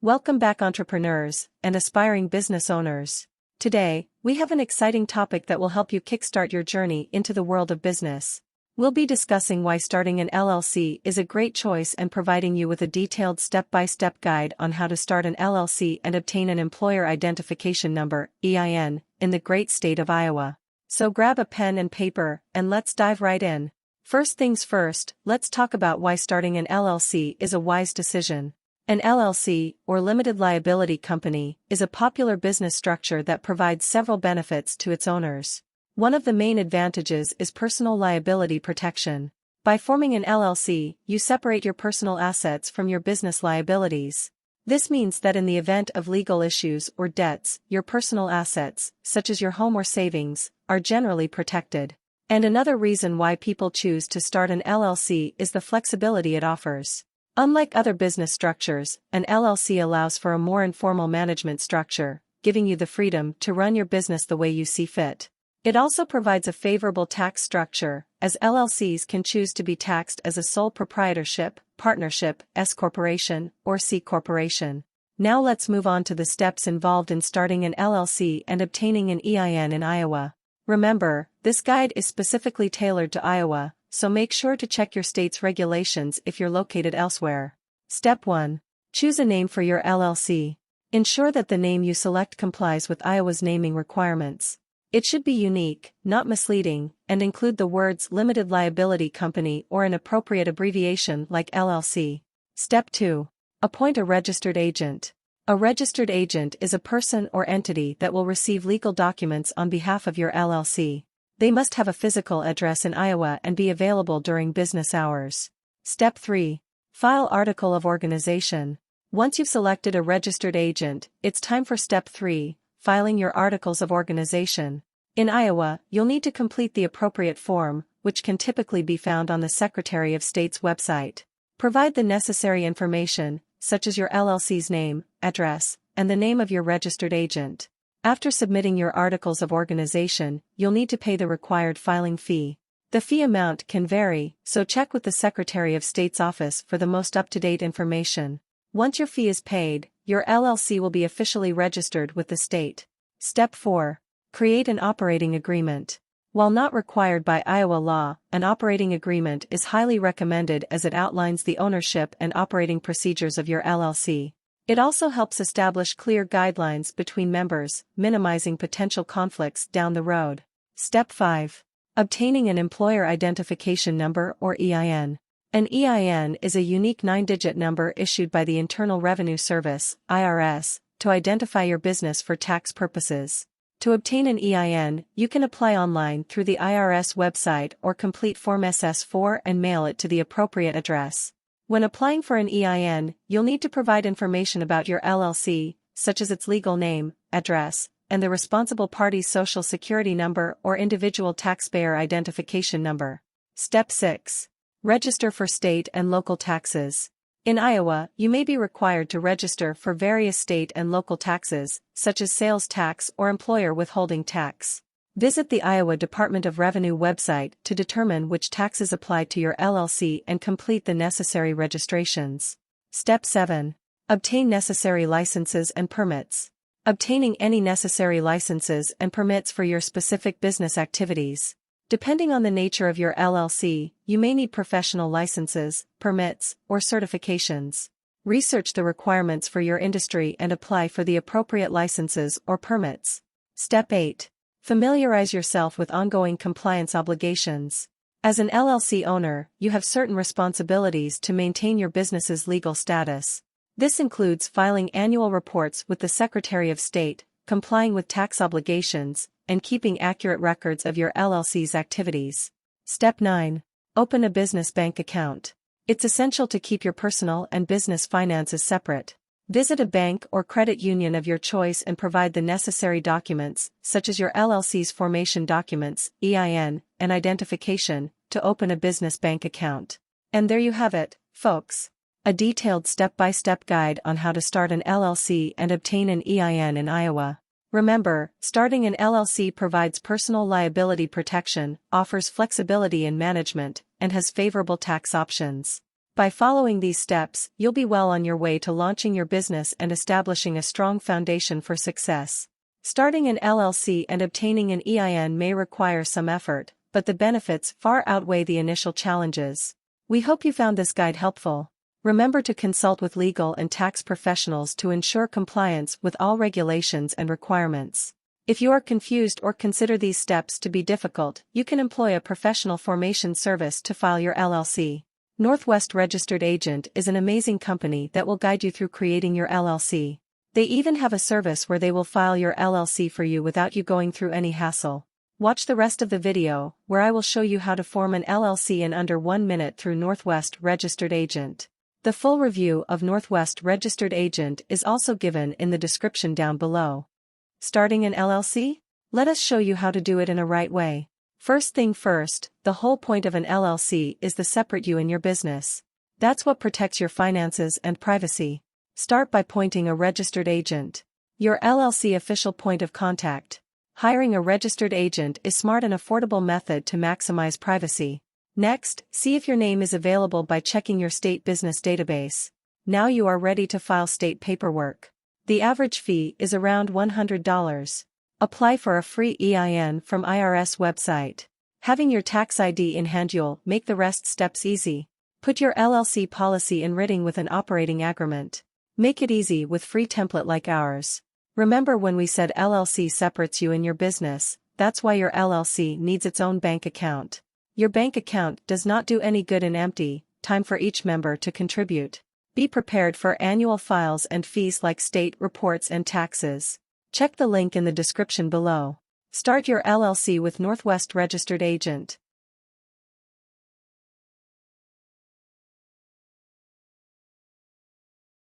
Welcome back, entrepreneurs and aspiring business owners. Today, we have an exciting topic that will help you kickstart your journey into the world of business. We'll be discussing why starting an LLC is a great choice and providing you with a detailed step-by-step guide on how to start an LLC and obtain an Employer Identification Number, EIN, in the great state of Iowa. So grab a pen and paper, and let's dive right in. First things first, let's talk about why starting an LLC is a wise decision. An LLC, or limited liability company, is a popular business structure that provides several benefits to its owners. One of the main advantages is personal liability protection. By forming an LLC, you separate your personal assets from your business liabilities. This means that in the event of legal issues or debts, your personal assets, such as your home or savings, are generally protected. And another reason why people choose to start an LLC is the flexibility it offers. Unlike other business structures, an LLC allows for a more informal management structure, giving you the freedom to run your business the way you see fit. It also provides a favorable tax structure, as LLCs can choose to be taxed as a sole proprietorship, partnership, S corporation, or C corporation. Now let's move on to the steps involved in starting an LLC and obtaining an EIN in Iowa. Remember, this guide is specifically tailored to Iowa, so make sure to check your state's regulations if you're located elsewhere. Step 1. Choose a name for your LLC. Ensure that the name you select complies with Iowa's naming requirements. It should be unique, not misleading, and include the words limited liability company or an appropriate abbreviation like LLC. Step 2. Appoint a registered agent. A registered agent is a person or entity that will receive legal documents on behalf of your LLC. They must have a physical address in Iowa and be available during business hours. Step 3. File Article of Organization. Once you've selected a registered agent, it's time for Step 3, filing your Articles of Organization. In Iowa, you'll need to complete the appropriate form, which can typically be found on the Secretary of State's website. Provide the necessary information, such as your LLC's name, address, and the name of your registered agent. After submitting your Articles of Organization, you'll need to pay the required filing fee. The fee amount can vary, so check with the Secretary of State's office for the most up-to-date information. Once your fee is paid, your LLC will be officially registered with the state. Step 4. Create an operating agreement. While not required by Iowa law, an operating agreement is highly recommended as it outlines the ownership and operating procedures of your LLC. It also helps establish clear guidelines between members, minimizing potential conflicts down the road. Step 5. Obtaining an Employer Identification Number or EIN. An EIN is a unique 9-digit number issued by the Internal Revenue Service, IRS, to identify your business for tax purposes. To obtain an EIN, you can apply online through the IRS website or complete Form SS-4 and mail it to the appropriate address. When applying for an EIN, you'll need to provide information about your LLC, such as its legal name, address, and the responsible party's social security number or individual taxpayer identification number. Step 6. Register for state and local taxes. In Iowa, you may be required to register for various state and local taxes, such as sales tax or employer withholding tax. Visit the Iowa Department of Revenue website to determine which taxes apply to your LLC and complete the necessary registrations. Step 7. Obtain necessary licenses and permits. Obtaining any necessary licenses and permits for your specific business activities. Depending on the nature of your LLC, you may need professional licenses, permits, or certifications. Research the requirements for your industry and apply for the appropriate licenses or permits. Step 8. Familiarize yourself with ongoing compliance obligations. As an LLC owner, you have certain responsibilities to maintain your business's legal status. This includes filing annual reports with the Secretary of State, complying with tax obligations, and keeping accurate records of your LLC's activities. Step 9. Open a business bank account. It's essential to keep your personal and business finances separate. Visit a bank or credit union of your choice and provide the necessary documents, such as your LLC's formation documents, EIN, and identification, to open a business bank account. And there you have it, folks. A detailed step-by-step guide on how to start an LLC and obtain an EIN in Iowa. Remember, starting an LLC provides personal liability protection, offers flexibility in management, and has favorable tax options. By following these steps, you'll be well on your way to launching your business and establishing a strong foundation for success. Starting an LLC and obtaining an EIN may require some effort, but the benefits far outweigh the initial challenges. We hope you found this guide helpful. Remember to consult with legal and tax professionals to ensure compliance with all regulations and requirements. If you are confused or consider these steps to be difficult, you can employ a professional formation service to file your LLC. Northwest Registered Agent is an amazing company that will guide you through creating your LLC. They even have a service where they will file your LLC for you without you going through any hassle. Watch the rest of the video, where I will show you how to form an LLC in under 1 minute through Northwest Registered Agent. The full review of Northwest Registered Agent is also given in the description down below. Starting an LLC? Let us show you how to do it in a right way. First thing first, the whole point of an LLC is to separate you and your business. That's what protects your finances and privacy. Start by appointing a registered agent. Your LLC official point of contact. Hiring a registered agent is a smart and affordable method to maximize privacy. Next, see if your name is available by checking your state business database. Now you are ready to file state paperwork. The average fee is around $100. Apply for a free EIN from IRS website. Having your tax ID in hand you'll make the rest steps easy. Put your LLC policy in writing with an operating agreement. Make it easy with free template like ours. Remember when we said LLC separates you and your business, that's why your LLC needs its own bank account. Your bank account does not do any good in empty. Time for each member to contribute. Be prepared for annual files and fees like state reports and taxes. Check the link in the description below. Start your LLC with Northwest Registered Agent.